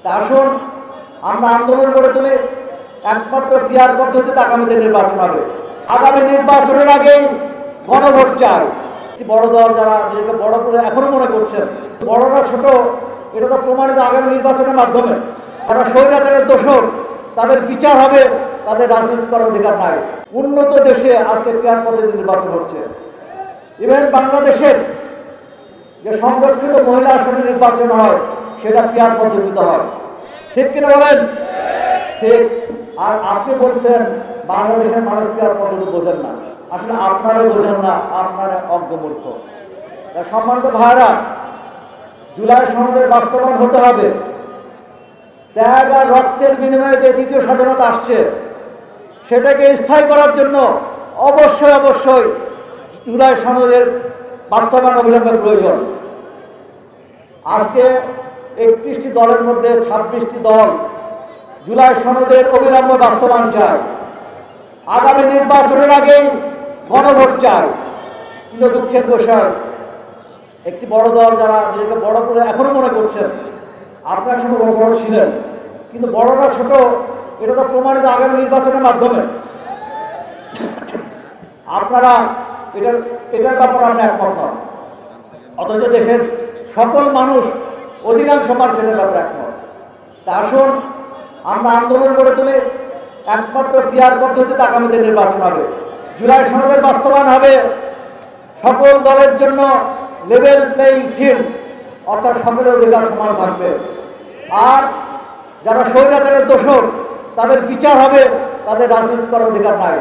তা আসুন আমরা আন্দোলন গড়ে তুলি, একমাত্র পিয়ার পদ্ধতিতে আগামীতে নির্বাচন হবে। আগামী নির্বাচনের আগেই গণভোট চাই। বড় দল যারা নিজেকে বড় করে এখনো মনে করছেন, বড়রা ছোট, এটা তো প্রমাণিত আগামী নির্বাচনের মাধ্যমে। যারা স্বৈরাচারের দোষর, তাদের বিচার হবে, তাদের রাজনীতি করার অধিকার নাই। উন্নত দেশে আজকে পিয়ার পদ্ধতি নির্বাচন হচ্ছে। ইভেন বাংলাদেশের যে সংরক্ষিত মহিলা আসনে নির্বাচন হয়, সেটা পিয়ার পদ্ধতিতে হয়। ঠিক কিনা বলেন? ঠিক। আর আপনি বলছেন বাংলাদেশের মানুষ পিয়ার পদ্ধতি বোঝেন না। আসলে আপনারাই বোঝেন না, আপনারা অজ্ঞমূর্খ। সম্মানিত ভাইরা, জুলাই সনদের বাস্তবায়ন হতে হবে। ত্যাগ আর রক্তের বিনিময়ে যে দ্বিতীয় স্বাধীনতা আসছে, সেটাকে স্থায়ী করার জন্য অবশ্যই অবশ্যই জুলাই সনদের বাস্তবায়ন অবিলম্বে প্রয়োজন। আজকে 31টি দলের মধ্যে 26টি দল জুলাই সনদের অবিলম্বে বাস্তবায়ন চায়। আগামী নির্বাচনের আগেই গণভোট চায়। কিন্তু দুঃখের বিষয়, একটি বড় দল যারা নিজেকে বড় করে এখনো মনে করছেন, আপনার সময় বড় ছিলেন, কিন্তু বড়রা ছোট, এটা তো প্রমাণিত আগামী নির্বাচনের মাধ্যমে। আপনারা এটার ব্যাপারে আপনি একমত নন, অথচ দেশের সকল মানুষ, অধিকাংশ মানুষ এটার ব্যাপারে একমত। তা আসুন আমরা আন্দোলন গড়ে তুলি, একমাত্র পিয়ার পদ্ধতিতে আগামীতে নির্বাচন হবে। জুলাই সনদের বাস্তবায়ন হবে। সকল দলের জন্য লেভেল প্লেইং ফিল্ড, অর্থাৎ সকলের অধিকার সমান থাকবে। আর যারা স্বৈরাচারের দোষর, তাদের বিচার হবে, তাদের রাজনীতি করার অধিকার নাই।